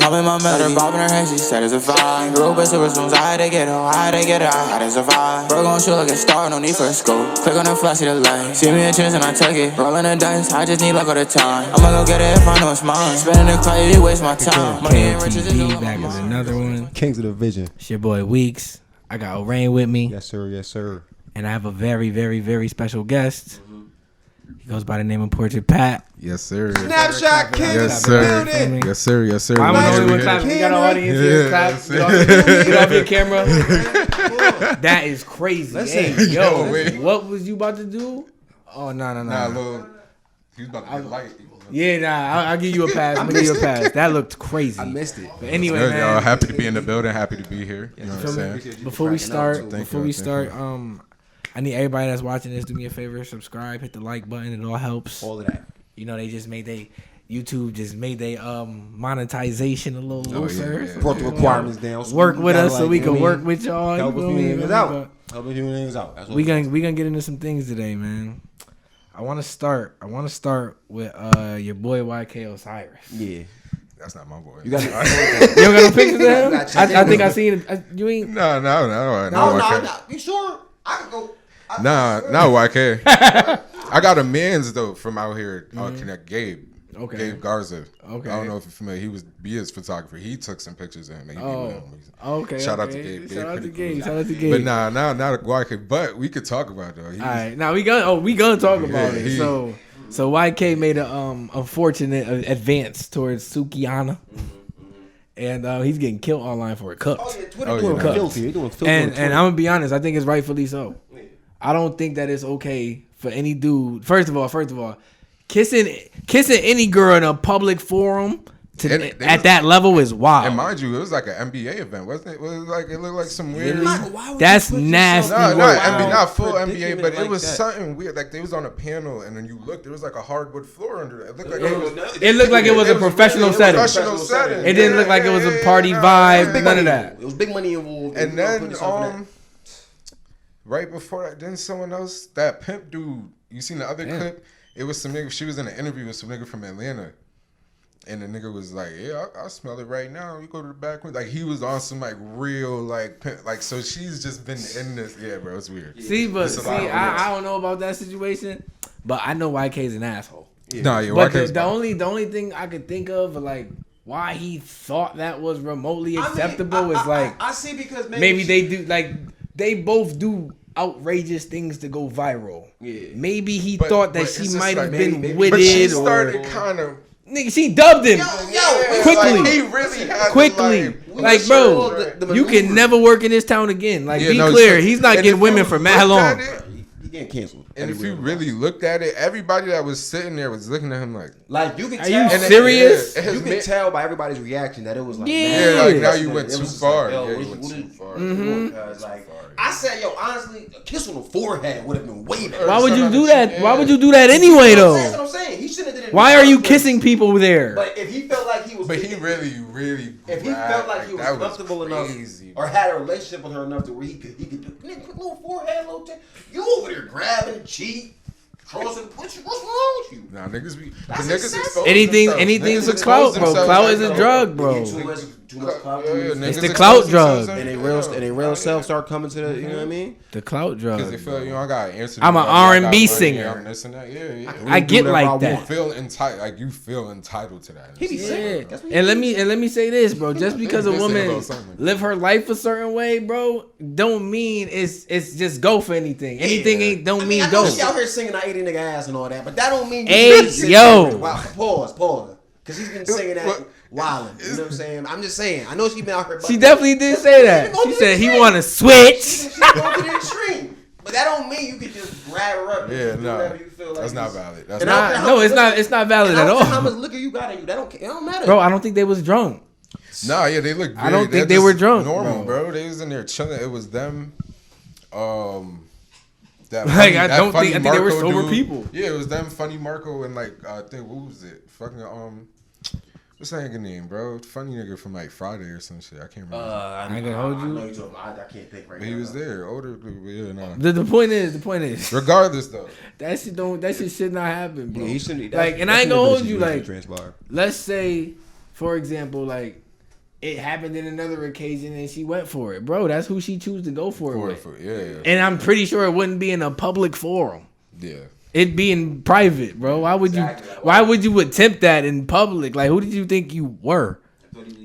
Popping my melody, bobbing her head, she said it's a vibe. Grew up with silver spoons, I had to get her, I had to survive. Bro gon' shoot like a star, no need for a scope. Click on the flash, see the light. See me a chance and I take it. Rolling the dice, I just need luck all the time. I'ma go get it if I know it's mine. Spending the quiet, you waste my time. Money ain't riches, KOTV, back with another one. Kings of the Vision. It's your boy Weeks. I got O'Rain with me. Yes, sir. Yes, sir. And I have a very, very, very special guest. He goes by the name of PortraitPatt. Yes, sir. Snapshot King. Yes, sir. Yes, sir. Yes, sir. I'm the only one clapping. We got an audience here. Clap. Get off your camera. That is crazy. Listen, hey, yo, wait. what was you about to do? Oh, no. Nah, look. He was about to get light. Yeah, nah, I'll give you a pass. I'm gonna give you a pass. That looked crazy. I missed it. But anyway, Good, man. y'all. Happy to be in the building. Happy to be here. You know what I'm saying? Before we start, Thank you. I need everybody that's watching this, do me a favor, subscribe, hit the like button. It all helps. All of that. You know, YouTube just made they monetization a little looser. Yeah. Brought the requirements down. So Work with us so we can work with y'all. Help us You know few what I niggas mean? out. Help us few niggas out. That's what We gonna get into some things today, man. I want to start with your boy YK Osiris. Yeah. That's not my boy. You got You don't got no pictures of him? I think I seen it. You ain't. No. No. You sure? I can go. Nah, not YK. I got a man's though from out here. Gabe. Okay. Gabe Garza. Okay. I don't know if you're familiar. He was BS photographer. He took some pictures of him. Okay. Shout out to Gabe. Shout out to Gabe. Cool. Shout out to Gabe. But not a YK. But we could talk about it though. All right. Now we gonna talk about it. he- So YK made a unfortunate advance towards Sukiana. And he's getting killed online for a cup. Oh, yeah. Twitter Oh, doing yeah. filthy. They doing filthy. And I'm gonna be honest, I think it's rightfully so. I don't think that it's okay for any dude. First of all, kissing any girl in a public forum at that level is wild. And mind you, it was like an NBA event, wasn't it? It looked like some weird. That's nasty. Not full NBA, Predicament but like it was that. something weird. Like they was on a panel, and then you looked, there was like a hardwood floor under it. It looked like It looked like it was a professional setting. It didn't look like it was a party vibe. None of that. It was big money involved. And then right before that, then someone else, that pimp dude. You seen the other clip? It was some nigga. She was in an interview with some nigga from Atlanta. And the nigga was like, yeah, I smell it right now. You go to the back room. Like, he was on some, like, real, like, so she's just been in this. Yeah, bro, it's weird. I don't know about that situation, but I know YK's an asshole. Yeah. Nah, yeah, But YK's the only thing I could think of, like, why he thought that was remotely acceptable is, like, I see because maybe they do, like, they both do outrageous things to go viral. Yeah. Maybe he thought that she might have been witted. But she started kind of. Nigga, she dubbed him quickly. Like, he really had quickly. Like, bro, you can never work in this town again. Like, be clear, he's not getting women for mad long. He getting canceled. And if you really looked at it, everybody that was sitting there was looking at him like you can Are tell. you serious? You can tell by everybody's reaction that it was like, Yeah. like now you went too far. Like, Yeah, you went too far. Because like I said, honestly, a kiss on the forehead would have been way better. Why would you do that? Why would you do that anyway, though? That's what I'm saying. He shouldn't have did it. Why are you kissing people there? But if he felt like he was, But he really. if he felt like he was comfortable enough, or had a relationship with her enough to where he could do, nigga, quick little forehead, little thing. You over there grabbing the cheek, crossing. What's wrong with you? Nah, niggas be. That's The niggas excessive. expose Anything is a clout, bro. Clout is a drug, bro. Too much clout. It's the clout drug. And they real self start coming to the, you know what I mean? The clout drug. Because they feel, I gotta answer. I'm an R&B singer. I'm this and that. Yeah. I get like that. You feel entitled, like you feel entitled to that. He be sick. And let me say this, bro. Just because a woman live her life a certain way, bro, don't mean it's just go for anything. Anything don't mean I go. know she out here singing "I ate a nigga ass" and all that, but that don't mean. Hey, yo. Wow, pause. Because he's been singing that wildin'. You know what I'm saying? I'm just saying. I know she been out here. She definitely did say that. She said he want to switch. She's going to the extreme. But that don't mean you can just grab her up. Yeah, and do whatever you feel like. That's not valid. That's It's not valid at all. How much liquor you got in you? That don't matter. Bro, I don't think they was drunk. Nah, yeah, they look. I don't think they were drunk. Normal, bro. They was in there chilling. It was them. I think they were sober people. Yeah, it was them, Funny Marco, and like I think what was it? Fucking what's that nigga name, bro? Funny nigga from like Friday or some shit. I can't remember. I ain't gonna hold you. I can't think right now. He was there, older. Yeah, nah. The point is. Regardless, though, that shit should not happen, bro. Yeah, he shouldn't. Like, and I ain't gonna hold you. Like, let's say, for example, like it happened in another occasion and she went for it, bro. That's who she chose to go for it with. Yeah. And I'm pretty sure it wouldn't be in a public forum. Yeah. It'd be in private, bro. Why would you attempt that in public? Like, who did you think you were?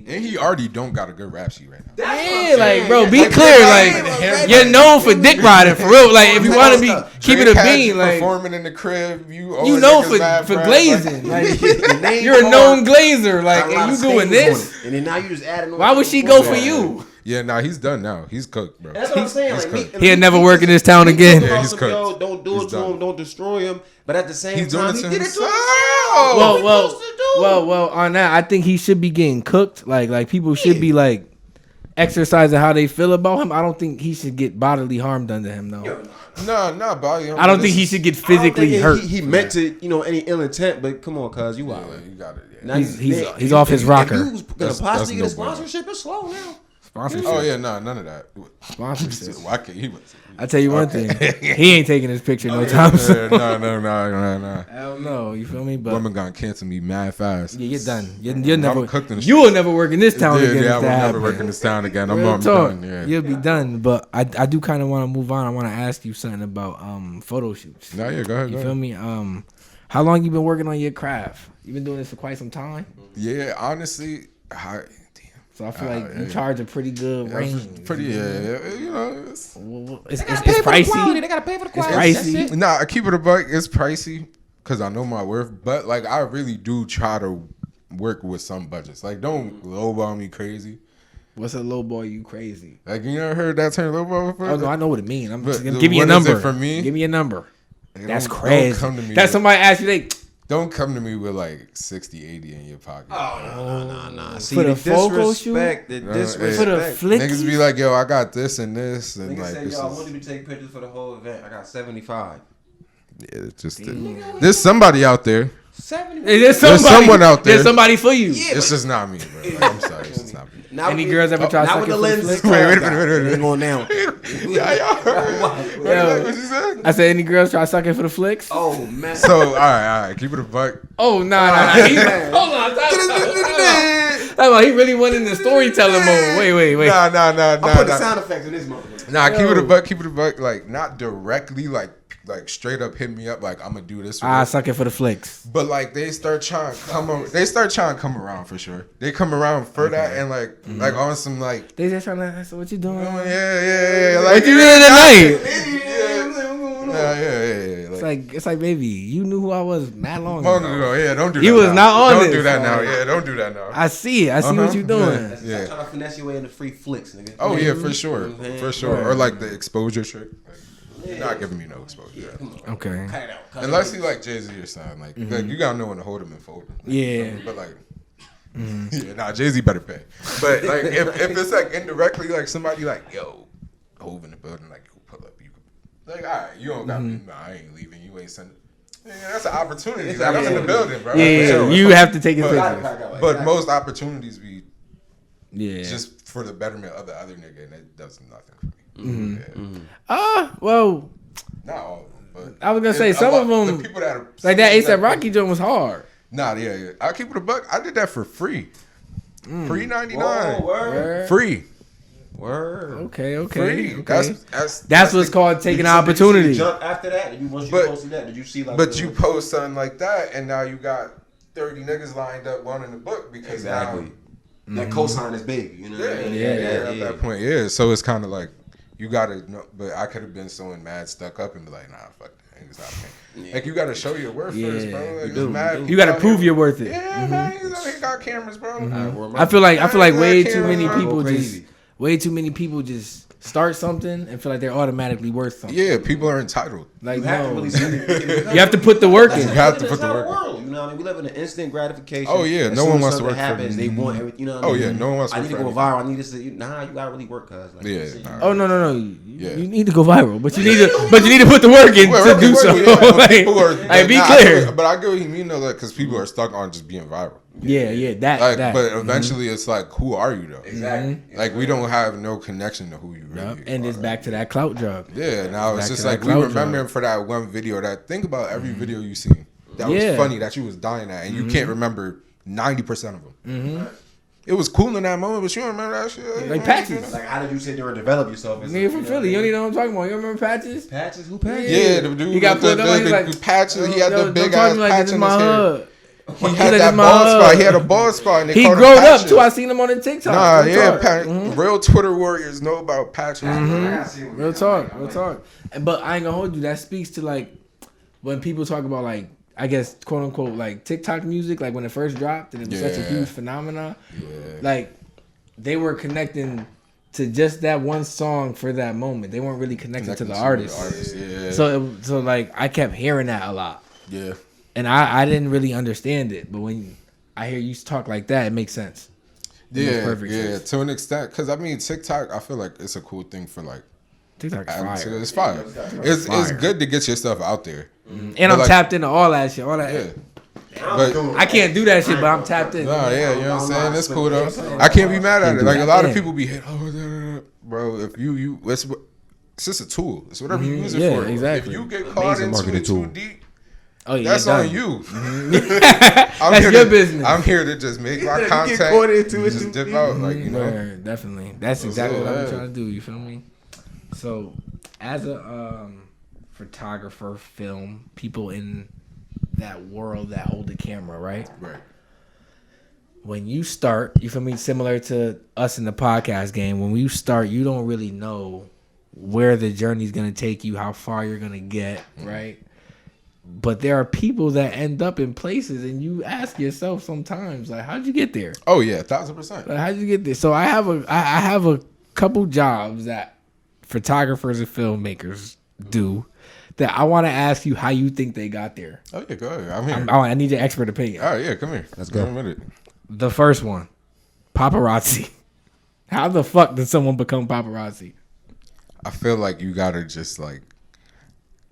And he already don't got a good rap sheet right now. Yeah, like, bro, be clear. Like, you're known for dick riding, for real. Like, if you want to be keeping it a bean, like performing in the crib, you know for glazing. Like, you're a known glazer. Like, and you doing this, and then now you just adding. Why would she go for you? Yeah, nah, he's done now. He's cooked, bro. That's what I'm saying. Like, he'll never work in this town again. Yeah, he's cooked. Yo, don't do it to him. Don't destroy him. But at the same he's time, doing he did it to himself. Well. On that, I think he should be getting cooked. Like people should be like exercising how they feel about him. I don't think he should get bodily harm done to him, though. No, bodily harm. I don't think he should get physically hurt. He meant to, any ill intent. But come on, cuz you out. You got it. Yeah. He's off his rocker. If you was gonna possibly get a sponsorship, it's slow now. Sponsorship. Oh yeah, none of that. Sponsorship. Why can't he? I tell you one thing, he ain't taking his picture no time soon. No. Hell no, you feel me? But women gonna cancel me mad fast. Yeah, you're done. You're never. You will never work in this town again. Yeah, I will never work in this town again. I'm done. Yeah. You'll be done. But I do kind of want to move on. I want to ask you something about photo shoots. No, yeah, go ahead. You feel me? How long you been working on your craft? You been doing this for quite some time. Yeah, honestly, so I feel like you charge a pretty good range. Pretty, it's pricey. They gotta pay for the quality. It's pricey. Nah, I keep it a buck. It's pricey because I know my worth. But like, I really do try to work with some budgets. Like, don't lowball me crazy. What's a lowball you crazy? Like, you never heard that term lowball before? Oh no, I know what it means. Give me a number. For me, give me a number. That's crazy. Don't come to me. That's somebody ask you Don't come to me with like 60, 80 in your pocket. Oh, no. See, for the disrespect, the disrespect. For the flick. Niggas be like, yo, I got this and this. And niggas like, say, yo, I want you to take pictures for the whole event. I got 75. Yeah, it's just there's somebody out there. 70. There's someone out there. There's somebody for you. Yeah, it's just not me, bro. Like, I'm sorry, it's just not me. Any girls ever try to suck it for the flick? Wait a minute. Ain't going down. Y'all heard. What you said? I said, any girls try to suck it for the flicks? Oh, man. So, all right. Keep it a buck. Oh, nah. Hold on. He really went in the storytelling mode. Wait. Nah. I'm putting sound effects in this motherfucker. Nah, keep it a buck. Like, not directly, like straight up hit me up like I'm gonna do this. Suck it for the flicks. But like they start trying to come around for sure. They come around for that and like on some like they just trying to. So what you doing? Yeah. Like what you doing tonight? Yeah. It's like baby, you knew who I was not long ago. Yeah, don't do that. You was not on Don't this. do that now. Yeah, don't do that now. I see it. I see what you doing. Yeah. Trying to finesse your way into free flicks, nigga. Oh yeah, for sure. Or like the exposure trick. You're not giving me no exposure. Yeah. Okay. Unless you like Jay-Z or something. Like, like you gotta know when to hold him and fold him. Yeah. But like, Jay-Z better pay. But like, if it's like indirectly, like somebody like, yo, Hov in the building, like, yo, pull up. You could, like, all right, you don't got me. Nah, I ain't leaving. You ain't sending. Yeah, that's an opportunity. Like, I'm in the building, bro. Yeah, you have to take his picture. But most opportunities be just for the betterment of the other nigga, and it does nothing for me. Well, not all of them, but I was gonna say some of them, the people that are, like that ASAP Rocky joint was hard. Nah, yeah. I'll keep it a buck. I did that for free. Free 99. Word. Free. Word. Okay. Free. Okay. That's what's called taking an opportunity. Did you jump after that? Once you posted that, did you see like? But you post something like that, and now you got 30 niggas lined up wanting the book because now that cosign is big. You know. Yeah. At that point, so it's kind of like. You gotta know, but I could have been so mad stuck up and be like, nah, fuck that. It's not me. Like, you gotta show your worth first, bro. Like, you gotta prove you're worth it. Yeah, man. He got cameras, bro. I feel like way too many people just start something and feel like they're automatically worth something. Yeah, people are entitled. Like, you have to put the work in. You have to put the work in. You know what I mean? We live in an instant gratification. Oh yeah, no one wants to work happens, they want everything. You know what I mean? Oh yeah, no one wants to work. I need to go viral. I need this. Nah, you gotta really work, cuz. Like, yeah. Oh no. You need to go viral, but you need to put the work in to do so. Like, be clear. But I get what you mean though, like, because people are stuck on just being viral. Yeah, that. But eventually, it's like, who are you though? Exactly. Like, we don't have no connection to who you really are. And it's back to that clout drug. Yeah, now it's just like we remember him for that one video. That think about every video you seen that was funny that you was dying at, and you can't remember 90% of them. It was cool in that moment, but you don't remember that shit. Like Patches. Like, how did you sit there and develop yourself? Nigga from Philly. You don't even know what I'm talking about. You remember Patches? Patches? Who Patches? Yeah, the dude. He got put up like Patches. He had the big ass like, patch in his hair. He He had like, that bald spot. He had a bald spot. And he growed up too. I seen him on the TikTok. Nah, yeah. Real Twitter warriors know about Patches. Real talk. But I ain't gonna hold you. That speaks to like when people talk about like, I guess, quote unquote, like TikTok music, like when it first dropped and it was such a huge phenomenon. Yeah. Like they were connecting to just that one song for that moment. They weren't really connected to the artist. Yeah. So like I kept hearing that a lot. Yeah. And I didn't really understand it, but when I hear you talk like that, it makes sense. Sense. To an extent, because I mean TikTok, I feel like it's a cool thing for like TikTok is fire. It's fire. It's good to get your stuff out there. And but I'm like, tapped into all that shit. All that. Yeah. But I can't do that shit, but I'm tapped in. Nah, yeah, you know what I'm saying? It's cool though. I can't be mad at it. Like a lot of people be hit, bro, if you it's just a tool. It's whatever you use it for. Exactly. If you get caught into it too deep, that's on you. That's your business. I'm here to just make my content. Just dip out, like, you know. Definitely. That's exactly what I'm trying to do. You feel me? So, as a photographer, film, people in that world that hold the camera, right? Right. When you start, you feel me? Similar to us in the podcast game, when you start, you don't really know where the journey's gonna take you, how far you're gonna get, right? But there are people that end up in places, and you ask yourself sometimes, like, how'd you get there? Oh yeah, 1,000%. Like, how'd you get there? So I have a couple jobs that photographers and filmmakers do that I want to ask you how you think they got there. Oh yeah, go ahead. I'm here. I need your expert opinion. All right, yeah, come here. Let's go. A minute. The first one, paparazzi. How the fuck did someone become paparazzi? I feel like you gotta just like,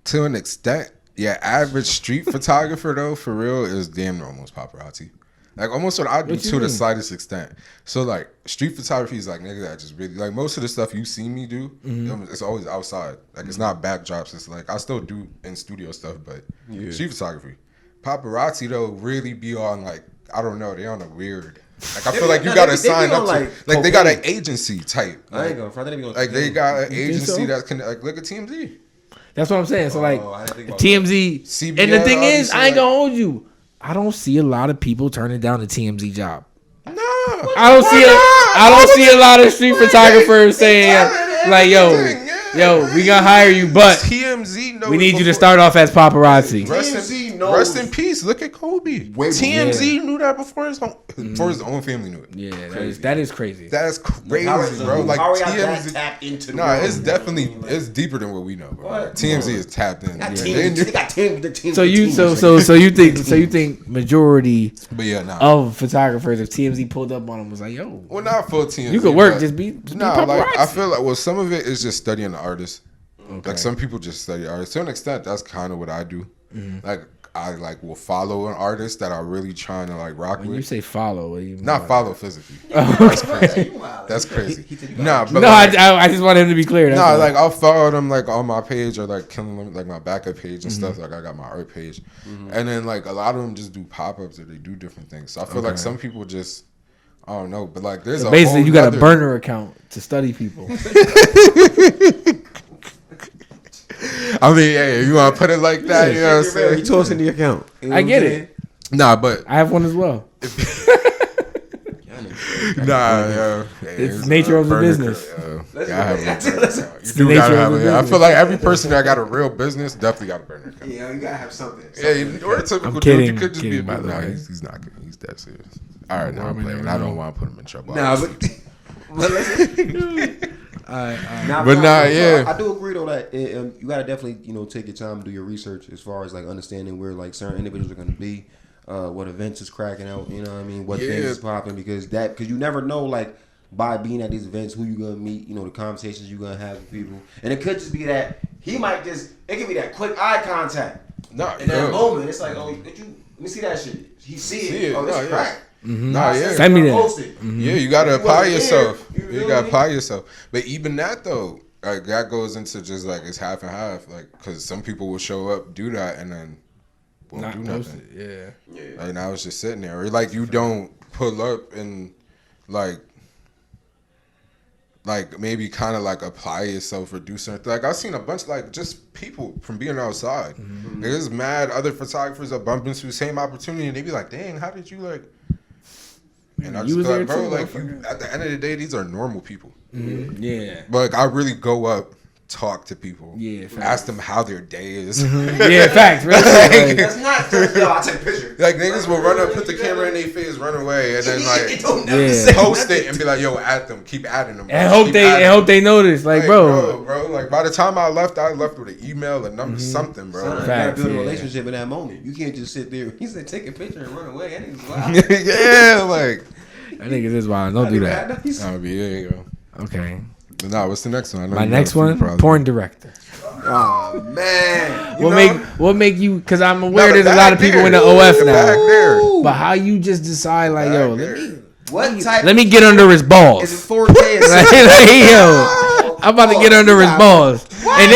to an extent, yeah, average street photographer though, for real, is damn near almost paparazzi. Like almost what I do to the slightest extent. So like street photography is like, nigga, I just really like most of the stuff you see me do, it's always outside. Like it's not backdrops. It's like I still do in studio stuff, but street photography. Paparazzi though really be on like, I don't know, they on a weird. Like I feel like you gotta sign up to like they got an agency type. I ain't gonna front. They got an agency that can like look at TMZ. That's what I'm saying. So like TMZ, CBS, and the thing is, I ain't gonna hold you. I don't see a lot of people turning down a TMZ job. No, I don't see a lot of street photographers saying like, yo, we gonna hire you, but TMZ we need you to start off as paparazzi. Rest in peace. Look at Kobe. TMZ knew that before his own family knew it. Yeah, that is crazy. That's crazy, bro. Like TMZ tapped into. It's definitely deeper than what we know, bro. TMZ is tapped in. They got TMZ. So you think majority of photographers, if TMZ pulled up on them, was like, yo, well, not full TMZ. You could work, just be paparazzi. Like I feel like some of it is just studying the artist. Okay. Like some people just study artists. To an extent, that's kind of what I do. Mm-hmm. Like I will follow an artist that I'm really trying to like rock with. When you say follow, what do you mean? Not follow physically. That's crazy. That's crazy. I just want him to be clear. Like I'll follow them like on my page or like killing them like my backup page and stuff. Like I got my art page, and then like a lot of them just do pop ups or they do different things. So I feel like some people just. I don't know, but like there's basically you got a burner account to study people. I mean, hey, you want to put it like that? You know what I'm saying? You toss in the account. You know I get it. Nah, but I have one as well. It's nature of the business. You do gotta have it. I feel like every person that got a real business definitely got a burner account. Yeah, you gotta have something. Yeah, or a typical dude. You could just be a bit. Nah, he's not kidding. He's that serious. All right, now I'm playing. I don't want to put him in trouble. Nah, but I do agree though that you gotta definitely take your time to do your research as far as like understanding where like certain individuals are gonna be, what events is cracking out, you know what I mean, what things is popping because you never know like by being at these events who you gonna meet, the conversations you gonna have with people, and it could just be that it could be that quick eye contact. In that moment, it's like, let me see that shit. He see it. Oh, this crack. Mm-hmm. Send me that. Mm-hmm. Yeah, you gotta apply yourself. You gotta apply yourself. But even that though, like that goes into just like it's half and half. Like, cause some people will show up, do that, and then won't do nothing. Yeah. Like now it's just sitting there, or like you don't pull up and like maybe kind of like apply yourself or do something. Like I've seen a bunch of like just people from being outside. Mm-hmm. There's mad other photographers that bump into the same opportunity and they be like, dang, how did you like? And I just be like, bro, like at the end of the day, these are normal people. Mm-hmm. Yeah. But like, I really go up, talk to people. Yeah. Ask them how their day is. Mm-hmm. Yeah, facts. Really. Like, that's not just, yo, I'll take a picture. Like niggas will run up, put the camera in their face, run away, and then like post it and be like, yo, add them, keep adding them. And hope they notice. Like, bro, like by the time I left with an email, a number, something, bro. You gotta build a relationship in that moment. You can't just sit there. He said, take a picture and run away. That nigga's wild. Yeah, like that nigga is wild. Don't do that. I'll be there. You go. Okay. Nah, what's the next one? My next one, porn director. Oh man, what make you? Because I'm aware there's a lot of people in the OF now. But how you just decide like, yo, let me get under his balls. Is it 4K? Yo, I'm about to get under his balls. And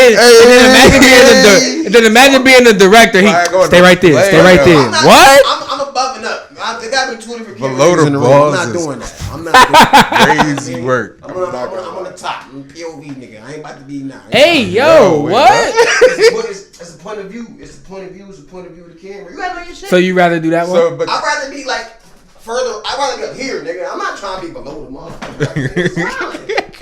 then imagine being the director. He stay right there. Stay right there. What? I'm above and up. There got to be 2 different cameras in the room. I'm not doing that. I'm not doing crazy work. I'm on the top. I'm a POV nigga. I ain't about to be now. Hey, yo, what? It's a point of view. It's the point of view. It's the point of view of the camera. You gotta know your shit. So you rather do that one? I'd rather be like further. I'd rather be up here, nigga. I'm not trying to be below the motherfucker.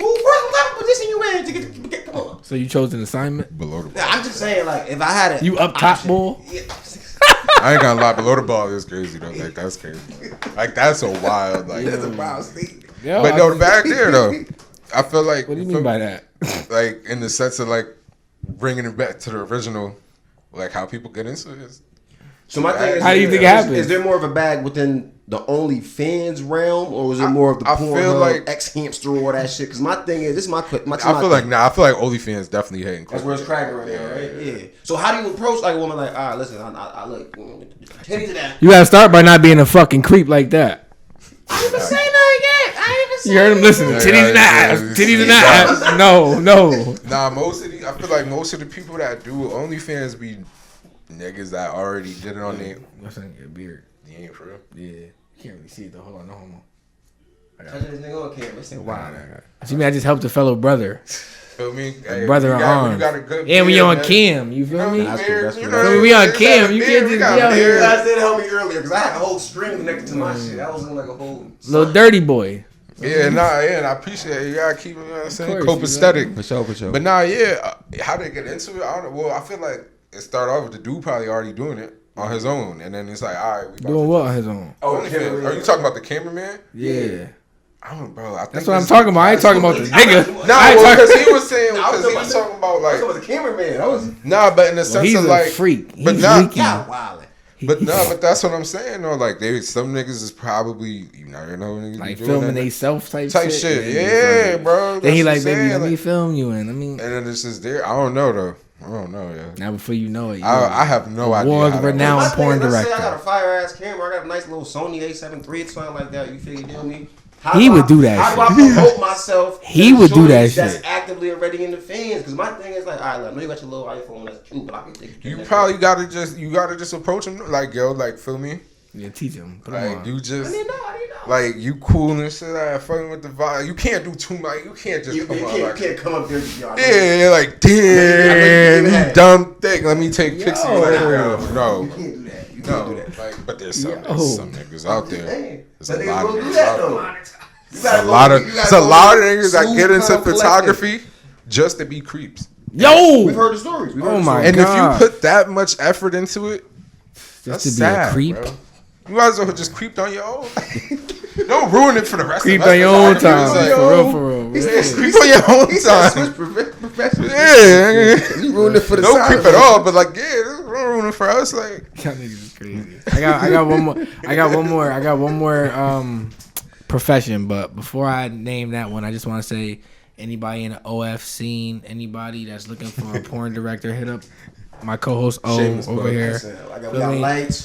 What position you in to get? Come on. So you chose an assignment below the ball. Yeah, I'm just saying, like, if I had you up top, bull. Yeah. I ain't gonna lie, below the ball is crazy though. Like that's crazy. Like that's a wild, like that's a wild state. But no, back there though, I feel like. What do you mean by that? Like in the sense of like bringing it back to the original, like how people get into it. So my thing is, how do you think it happens? Is there more of a bag within the OnlyFans realm, or is it more of the porn like ex-hamster or all that shit? Because my thing is, this is my I feel like OnlyFans definitely hating. That's where it's cracking right now, right? Yeah. So how do you approach like a woman like, all right, listen, I look, titties to that. You gotta start by not being a fucking creep like that. I ain't even say nothing yet. I ain't even say. You heard him listening. Titties and ass. Titties and ass. No. Nah, I feel like most of the people that do OnlyFans be niggas that already did it on their. What's in your beard? You ain't for real? Yeah. You can't really see it though. Hold on, no homo. Touching this nigga on camera. Say wow. See me? I just helped a fellow brother. Feel me? Hey, brother in arms. And we on cam. You feel me? We on cam. You can't just be out here. You guys did help me earlier because I had a whole string connected to my shit. That was like a whole little dirty boy. Yeah, and I appreciate it. You gotta keep it, you know what I'm saying? Copacetic. For sure. But how they get into it, I don't know. Well, I feel like it started off with the dude probably already doing it on his own. And then it's like, all right. Doing what on his own? Oh, are you talking about the cameraman? Yeah. I don't, bro. I think that's what I'm talking about. I ain't talking about the nigga. Because he was saying, because he was talking about like. I was talking about the cameraman. But in the sense of like. He's a freak. But not. But that's what I'm saying though. Like some niggas is probably you never know like filming they self type shit. Yeah, bro. Then he like, baby, let me film you in. I mean, and then this is there. I don't know though. I don't know, yeah. Now before you know it, I have no idea. World-renowned porn director. I got a fire ass camera. I got a nice little Sony A7 III or something like that. You feel you deal me? He would do that shit. How do I promote myself? He would do that shit. That's actively already in the fans. Because my thing is like, all right, I know you got your little iPhone. That's cute, but I can take you. Probably gotta just approach him like, yo, like, feel me? Yeah, teach him. Like you just, I didn't know. like you cool and shit. Like fucking with the vibe. You can't do too much. You can't just you can't come up there. Yeah, like damn, you dumb thick. Let me take pictures. No, you can't do that. You can't do that. Like, but there's some niggas out there. There's a lot of niggas out there. There's a lot of niggas that get into photography just to be creeps. Yo, we've heard the stories. Oh my god! And if you put that much effort into it, just to be a creep. Bro. You might as well just creeped on your own. Don't ruin it for the rest creep of us. On your own time. For real. Creep on your own time. Yeah. You ruined it for the Don't creep at all, but like, don't ruin it for us. Like, y'all niggas is crazy. I got one more profession, but before I name that one, I just want to say anybody in the OF scene, anybody that's looking for a porn director, hit up my co-host over here.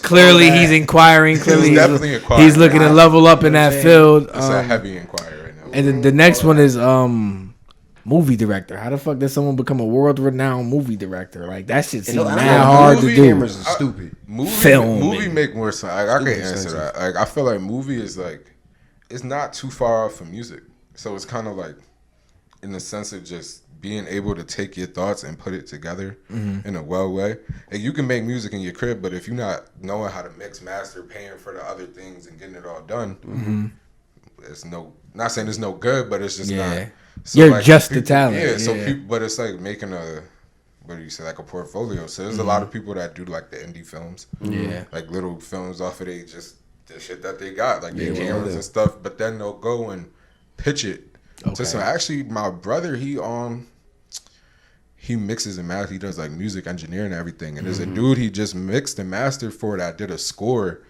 Clearly, he's inquiring. Clearly, he's looking to level up in that field. It's a heavy inquiry right now. And then the next one is movie director. How the fuck does someone become a world-renowned movie director? Like that shit seems mad hard to do. Cameras are stupid. Movie make more sense. I can answer that. Like I feel like movie is like it's not too far off from music. So it's kind of like, in the sense of just being able to take your thoughts and put it together in a well way. And you can make music in your crib, but if you're not knowing how to mix, master, paying for the other things and getting it all done, it's not saying it's no good, but it's just not. So You're like, just people, the talent. Yeah, so people, but it's like making what do you say, like a portfolio. So there's a lot of people that do like the indie films. Yeah. Like little films off of the shit that they got, like their cameras and stuff, but then they'll go and pitch it. Okay. So actually, my brother, he mixes and masters. He does like music engineering and everything. And there's a dude he just mixed and mastered for that did a score,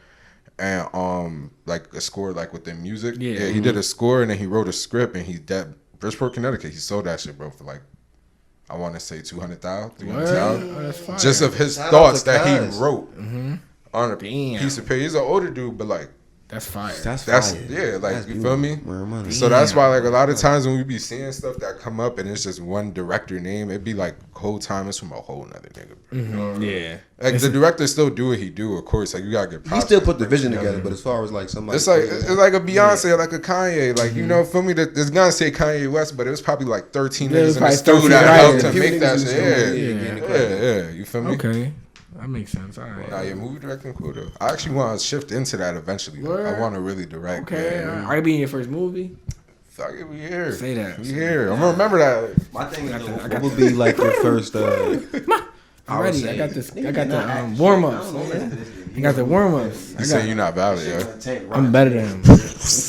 and like a score like within music. Yeah, he did a score and then he wrote a script and he's dead. Bridgeport, Connecticut. He sold that shit, bro, for like, I want to say 200,000, 300,000, just of his thoughts that he wrote on a piece of paper. He's an older dude, but like. That's fire. That's fire. Yeah, like that's you feel me? So that's why like a lot of times when we be seeing stuff that come up and it's just one director name, it'd be like whole time it's from a whole nother nigga. Yeah. Like the director still do what he do, of course. Like you gotta get props. He still put the vision together, but as far as like somebody, it's like a Beyonce, like a Kanye, like you know, feel me? That it's gonna say Kanye West, but it was probably like 13 niggas in the studio that helped to make that shit. Yeah. You feel me? Okay. That makes sense. All right. Nah, yeah, movie directing cool though. I actually want to shift into that eventually. Like, I want to really direct. Okay. Are you be in your first movie? Fuck it, we here. Say that. We here. I'm gonna remember that. My thing is, what would be like your first? I'm ready. I got this. I got the warm ups. I got the warm ups. You saying you're not valid, yeah? I'm better than him.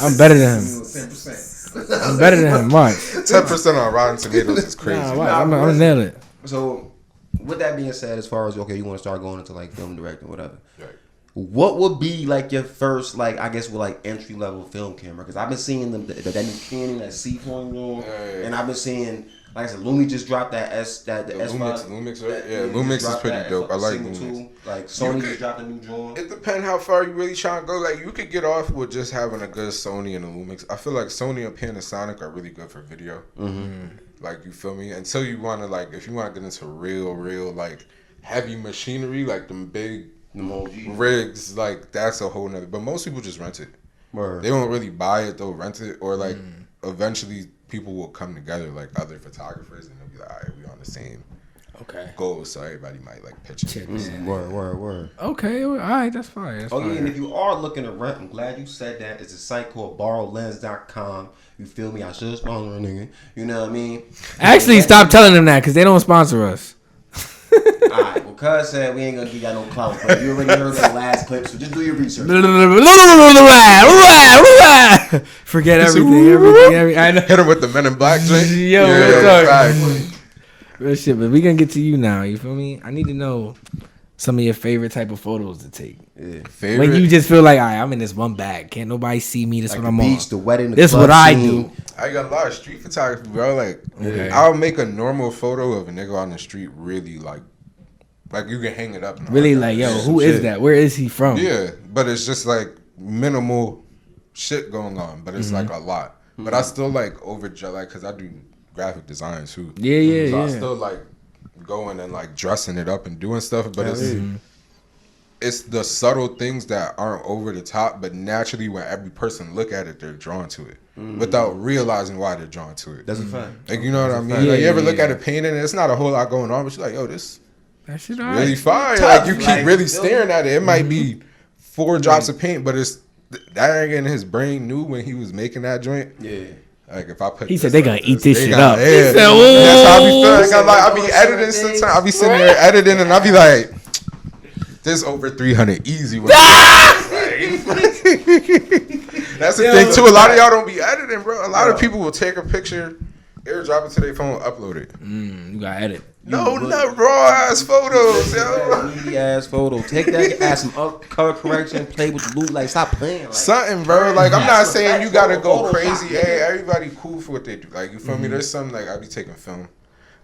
I'm better than him. I'm better than him. Watch. 10% on Rotten Tomatoes is crazy. Nah, watch. I'm gonna nail it. So, with that being said, as far as okay, you want to start going into like film directing, whatever. Right. What would be like your first, like I guess, with like entry level film camera? Because I've been seeing them that new Canon, that C.1, and I've been seeing, like I said, Lumi just dropped that S5. Lumix, right? Yeah, Lumix is pretty dope. I like Lumix. Like Sony just dropped a new joint. It depends how far you really trying to go. Like you could get off with just having a good Sony and a Lumix. I feel like Sony and Panasonic are really good for video. Like you feel me? Until you want to like, if you want to get into real like heavy machinery, like them big rigs, like that's a whole nother. But most people just rent it. Word. They don't really buy it, they'll rent it, or like eventually people will come together, like other photographers, and they'll be like, all right, we on the same goals, so everybody might like pitch it. Word. Okay, all right, that's fine. That's fine. And if you are looking to rent, I'm glad you said that. It's a site called borrowlens.com. You feel me? I should sponsor a nigga. You know what I mean? Actually, stop telling them that because they don't sponsor us. Alright, well, cuz said we ain't gonna give y'all no clout, but you already heard the last clip, so just do your research. Forget everything. I know. Hit him with the Men in Black joint. Real shit, but we gonna get to you now. You feel me? I need to know some of your favorite type of photos to take. Yeah. Favorite? When you just feel like, all right, I'm in this one bag. Can't nobody see me. This like what I'm beach, on. The wedding, the this what I do. I got a lot of street photography, bro. Like, I'll make a normal photo of a nigga on the street really like you can hang it up. Really like, yo, who is that? Where is he from? Yeah, but it's just like minimal shit going on, but it's like a lot. But I still like like, because I do graphic design too. So I still like going and like dressing it up and doing stuff, but it's the subtle things that aren't over the top, but naturally when every person look at it, they're drawn to it without realizing why they're drawn to it. That's a fact. Like, you know what I mean? Like, you ever look at a painting and it's not a whole lot going on, but you're like, yo, this that shit really fire. Like, you keep really staring at it. It might be 4 drops of paint, but it's that nigga in his brain knew when he was making that joint. Yeah. Like, if I put he said they gonna eat this shit up. Yeah. He said, that's how I be feeling. I be editing sometimes. I be sitting there editing and I be like, this over 300 easy. That's the thing too. A lot of y'all don't be editing, bro. A lot of people will take a picture, airdrop it to their phone, upload it. You gotta edit. No, not raw ass photos, yo. Meaty ass photo. Take that, add some color correction, play with the loop, like stop playing. Like, something, bro. Like, I'm not saying you gotta go crazy. Hey, everybody cool for what they do. Like, you feel me? There's some like I be taking film,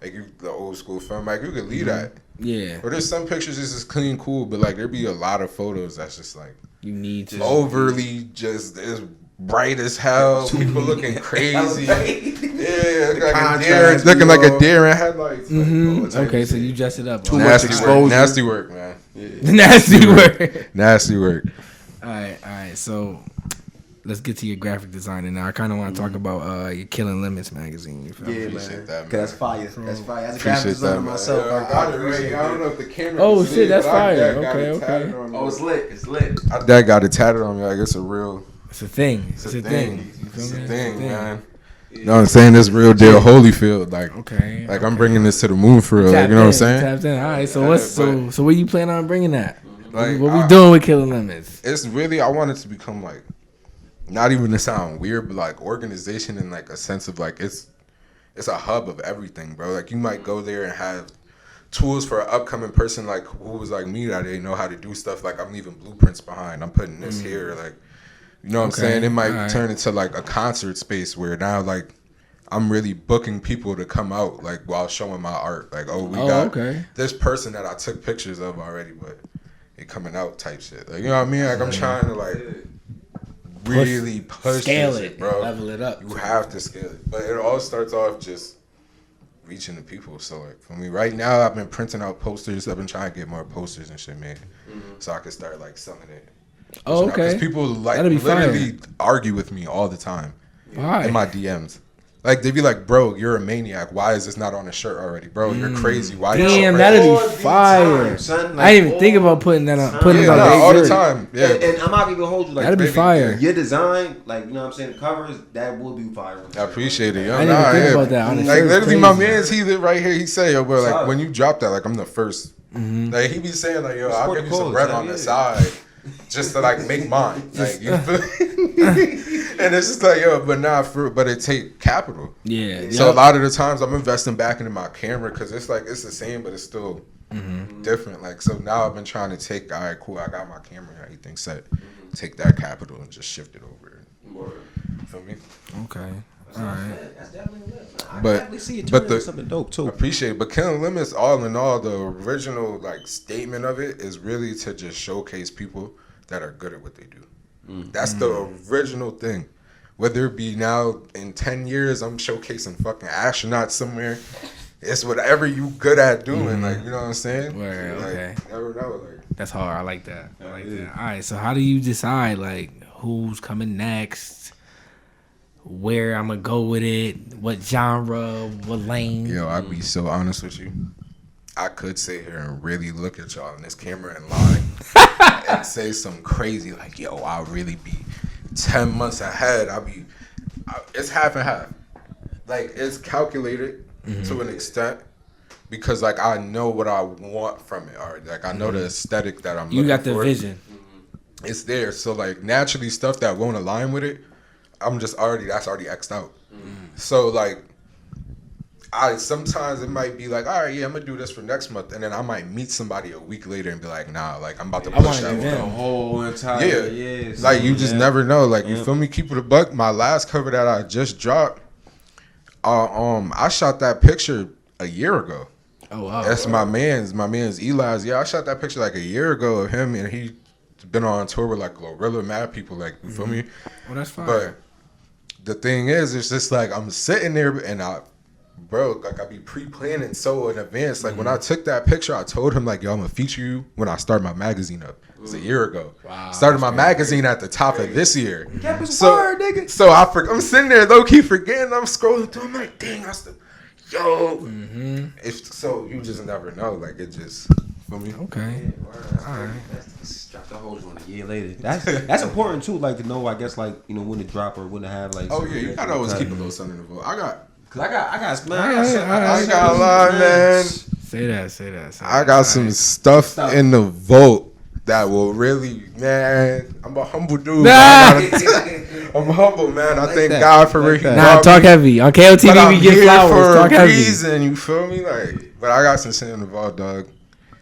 like the old school film. Like, you could leave that. Yeah. Or there's some pictures that's just clean, cool, but like there be a lot of photos that's just like you need to overly just as bright as hell. People looking crazy. Yeah, looking like a deer in headlights. Like, okay, so you dress it up. Too much exposure. Nasty work, man. Yeah. Nasty work. Nasty work. All right. So let's get to your graphic designing now. I kind of want to talk about your Killing Limits magazine. You feel me? Appreciate that, man. That's fire. That's fire. As a Appreciate graphic designer that, myself, I got it right. I don't know if the camera. Oh can see shit, it, that's but fire. got it Okay. tatted on me. Oh, it's lit. It's lit. Dad got it tatted on me. Like it's a real. It's a thing. It's a thing. It's a thing, man. You know what I'm saying? This real deal Holyfield. Like, okay. Like I'm bringing this to the moon for real. Like, you know what I'm saying? Tapped in. All right. So so where you plan on bringing that? Like, what we doing with Killing Limits? It's really, I want it to become like, not even to sound weird, but like organization in like a sense of like it's a hub of everything, bro. Like you might go there and have tools for an upcoming person like who was like me that they know how to do stuff. Like I'm leaving blueprints behind. I'm putting this here. Like, you know what I'm saying? It might turn into like a concert space where now like I'm really booking people to come out like while showing my art. Like, we got this person that I took pictures of already, but it coming out type shit. Like, you know what I mean? Like I'm trying to like really push scale this, it, bro. level it up. You have to scale it, but it all starts off just reaching the people. So like for me right now, I've been printing out posters. I've been trying to get more posters and shit made, so I can start like selling it. Oh, okay. Because people like literally argue with me all the time in my DMs. Like they be like, "Bro, you're a maniac. Why is this not on a shirt already, bro? You're crazy. Why?" Damn, that'd be fire. Son. Like, I didn't even think about putting that on. Putting it on all the time. Yeah, and I'm not even hold you like that'd be fire. Your design, like you know what I'm saying, the covers that will be fire. I appreciate it. I didn't even think about that. Honestly. Like literally, my man's he live right here. He say, "Yo, bro, like when you drop that, like I'm the first." Like he be saying, like, "Yo, I'll give you some bread on the side." Just to like make mine, like you feel and it's just like but it take capital. Yeah. So a lot of the times I'm investing back into my camera because it's like it's the same, but it's still different. Like so now I've been trying to take. All right, cool. I got my camera and everything set. Take that capital and just shift it over. Feel me? Okay. All right. That's definitely lit. I But definitely see it turning into something dope too. Appreciate it. But Killing Limits, all in all, the original like statement of it is really to just showcase people that are good at what they do. That's the original thing. Whether it be now in 10 years, I'm showcasing fucking astronauts somewhere. It's whatever you good at doing. Like, you know what I'm saying? Right, like, okay. Never know. Like, that's hard. I like that. All right. So how do you decide like who's coming next? Where I'm gonna go with it, what genre, what lane. Yo, I'd be so honest with you. I could sit here and really look at y'all in this camera and lie and say some crazy like, yo, I'll really be 10 months ahead. It's half and half. Like it's calculated to an extent because like I know what I want from it already. Like I know the aesthetic that I'm looking for. You got the vision. It's there. So like naturally stuff that won't align with it, that's already X'd out. So like sometimes it might be like, all right, yeah, I'm gonna do this for next month, and then I might meet somebody a week later and be like, nah, like I'm about to push that the whole entire year. Like you just never know. Like you feel me? Keep it a buck. My last cover that I just dropped, I shot that picture a year ago. Oh wow. That's my man's Eli's. Yeah, I shot that picture like a year ago of him, and he been on tour with like Glorilla Mad people. Like you feel me? Well, that's fine. But the thing is, it's just like I'm sitting there and I be pre-planning so in advance. Like when I took that picture, I told him like, yo, I'm gonna feature you when I start my magazine up. It was a year ago. Wow. Started my magazine at the top of this year. Nigga. So I'm sitting there low key forgetting. I'm scrolling through. I'm like, dang, If so, you just never know. Like it just for me. Okay. All right. Drop the whole joint a year later. That's important too. Like to know, I guess, like you know when to drop or when to have like. Oh yeah, you gotta always keep a little something in the vault. I got a lot, man. Say that. I got some stuff in the vault that will really, man. I'm a humble dude. I'm humble, man. I thank God for where he brought talk me. heavy on KOTV. We get flowers. Talk heavy. Reason, you feel me? Like, but I got some shit in the vault, dog.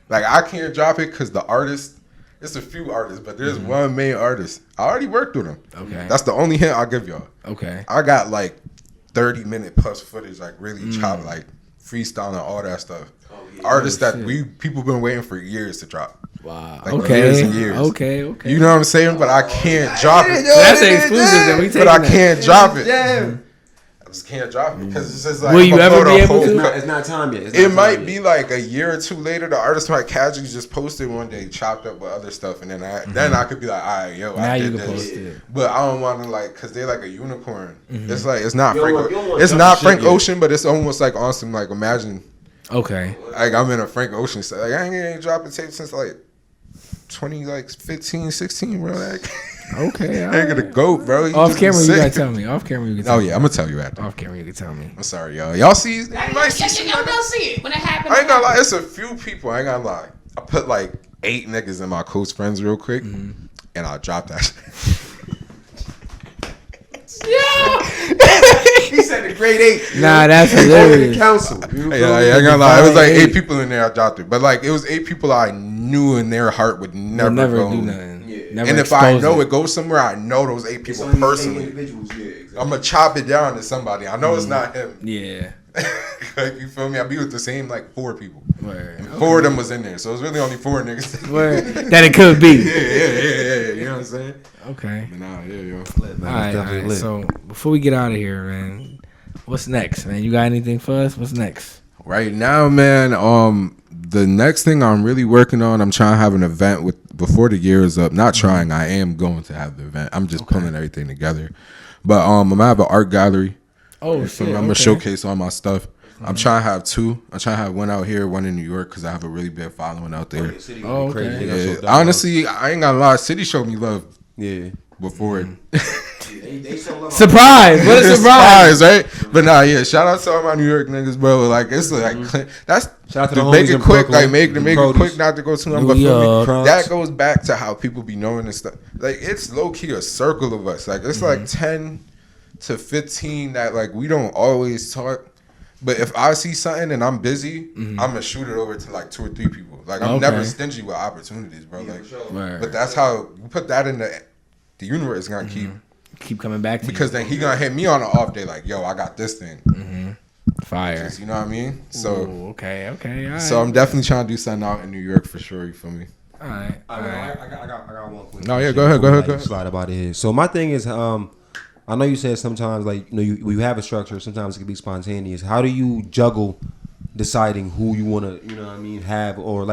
Like I can't drop it because the artist. It's a few artists, but there's one main artist. I already worked with him. Okay. That's the only hint I'll give y'all. Okay. I got like 30-minute plus footage, like really chopped, like freestyling, all that stuff. Oh, yeah. Artists that people been waiting for years to drop. Wow. Like years and years. Okay. You know what I'm saying? But I can't drop it. That's an exclusive that we take. But I can't drop it. Yeah. just can't drop it because it's just like. Will you ever be able to? It's not time yet. It might be like a year or two later. The artist might casually just post it one day, chopped up with other stuff, and then I could be like, all right, yo, I did this. Post it. But I don't want to like because they're like a unicorn. It's like it's not Frank Ocean, but it's almost like awesome. Like imagine. Okay. Like I'm in a Frank Ocean set. Like I ain't dropping tape since like 15, 16, bro. Like okay. I ain't gonna go, bro. Off camera, you gotta tell me. Off camera, you can tell me. Oh yeah, I'm gonna tell you after. Off camera, you can tell me. I'm sorry, y'all. Y'all see? Y'all gonna see it when it happens. I ain't gonna lie. It's a few people. I ain't gonna lie. I put like 8 niggas in my close friends real quick, and I'll drop that shit. He said the grade 8. Nah, that's hilarious. Council. Yeah, I ain't gonna lie. It was like 8 people in there. I dropped it, but like it was 8 people I knew in their heart would never do nothing. Yeah. Never and if I know it goes somewhere, I know those 8 people personally. Exactly. I'm gonna chop it down to somebody. I know it's not him. Yeah. Like you feel me? I be with the same like 4 people. Word. And 4 of them was in there, so it was really only 4 niggas. Word. That it could be. Yeah. You know what I'm saying? Okay. But nah, yeah, yo. All right. So before we get out of here, man, what's next, man? You got anything for us? What's next? Right now, man, the next thing I'm really working on, I'm trying to have an event before the year is up. Not trying, I am going to have the event. I'm just pulling everything together. But I'm gonna have an art gallery. Oh shit! I'm gonna showcase all my stuff. I'm trying to have 2. I'm trying to have one out here, one in New York, because I have a really big following out there. Oh, okay. Yeah. Honestly, I ain't gonna lie. City showed me love. Yeah. Before it. Surprise! What a surprise, right? But nah, yeah. Shout out to all my New York niggas, bro. Like it's like that's shout out to make it quick. Brooklyn, like make it quick, not to go too long. But that goes back to how people be knowing this stuff. Like it's low key a circle of us. Like it's like 10 to 15 that like we don't always talk. But if I see something and I'm busy, I'm gonna shoot it over to like 2 or 3 people. Like I'm never stingy with opportunities, bro. Like, but that's how you put that in the universe is gonna keep coming back to because then he gonna hit me on an off day like, yo, I got this thing. Fire. Just, you know what I mean? So okay. All right. So I'm definitely trying to do something out in New York for sure. You feel me? All right. I got one quick. No, yeah, go ahead. Slide about it here. So my thing is, I know you said sometimes like you have a structure. Sometimes it can be spontaneous. How do you juggle deciding who you want to have or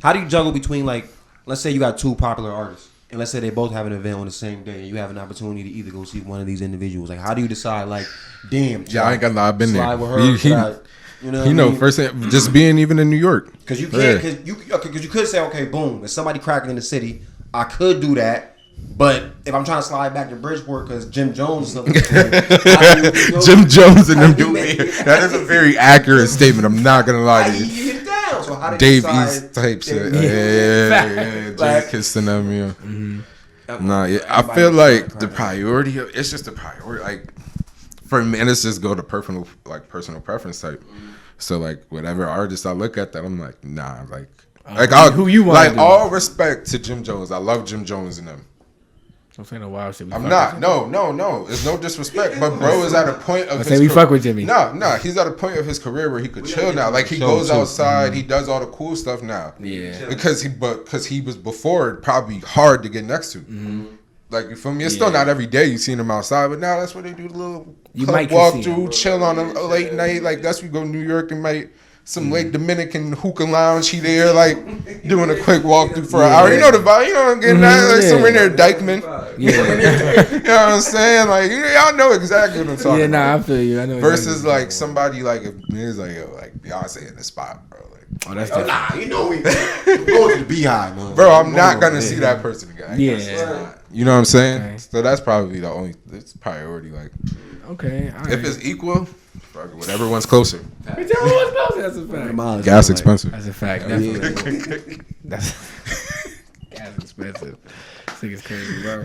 how do you juggle between like let's say you got 2 popular artists and let's say they both have an event on the same day and you have an opportunity to either go see one of these individuals. Like how do you decide like damn? Yeah, I ain't gonna lie. I've been there. With her, first thing, just being even in New York because you can't because you could say okay boom if somebody cracking in the city I could do that. But if I'm trying to slide back to Bridgeport because Jim Jones or something, Jim Jones and them do that is a very accurate statement. I'm not gonna lie to you. You get down. So how did Dave you East type shit. Yeah. Jay kissing them, yeah. Nah, yeah. I feel like the priority. It's just the priority. Like for me, and it's just go to personal preference type. So like whatever artist I look at, that I'm like, nah, who you want? Like all respect to Jim Jones. I love Jim Jones and them. I'm saying a wild shit. I'm not. No. It's no disrespect, but bro is at a point of. We fuck with Jimmy. No. He's at a point of his career where he could chill now. Like he goes outside, he does all the cool stuff now. Yeah. Because he was before probably hard to get next to. Like you feel me? It's still not every day you seen him outside, but now that's what they do. The little walk through, chill on a late night. Like that's we go to New York and might. Some late Dominican hookah lounge, he there like doing a quick walkthrough for an hour. You know the vibe, you know what I'm getting at? Like somewhere near Dykeman. You know what I'm saying? Like y'all know exactly what I'm talking about. Yeah, nah, I feel you. I know. Versus like somebody like if it's like yo, like Beyonce in the spot, bro. Like, oh, that's different. we going to the Beehive, man. Bro, I'm not gonna see that person again. Yeah. You know what I'm saying? Okay. So that's probably the only priority. Like, okay, all right. if it's equal, whatever one's closer. That's a fact. Gas expensive. That's a fact. Definitely. That's gas expensive. This thing is crazy, bro.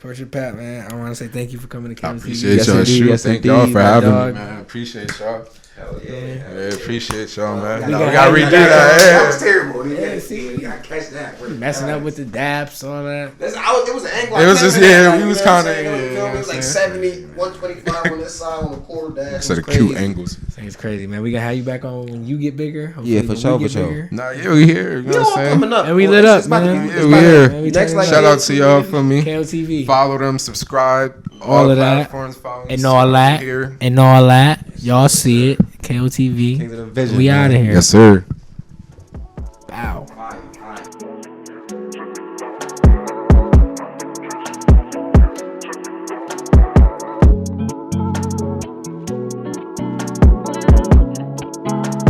PortraitPatt, man. I want to say thank you for coming to KOTV. I appreciate y'all. Thank y'all for having me, man. I appreciate y'all. Hell yeah. Yeah, appreciate y'all, man. We We gotta gotta redo that. That was terrible. Yeah, see, you gotta catch that. messing up with the daps, all that. It was an angle. It was just, yeah, we was kind of, It was like 70, 125 on this side on the quarter dash. Instead of cute angles. It's crazy, man. We gonna have you back on when you get bigger. Hopefully Yeah, for when sure, we get for sure. bigger. Nah, yeah, we here. You know what I'm saying? Coming up. And we lit up, man. Yeah, we here. Man, we Next, turning like, up. Shout out to y'all for me. KOTV. Follow them, subscribe. All of that. Platforms, follow them, And all that. here. And all that. Y'all see it. KOTV. Kings of the Vision, We out of man. here. Yes, sir.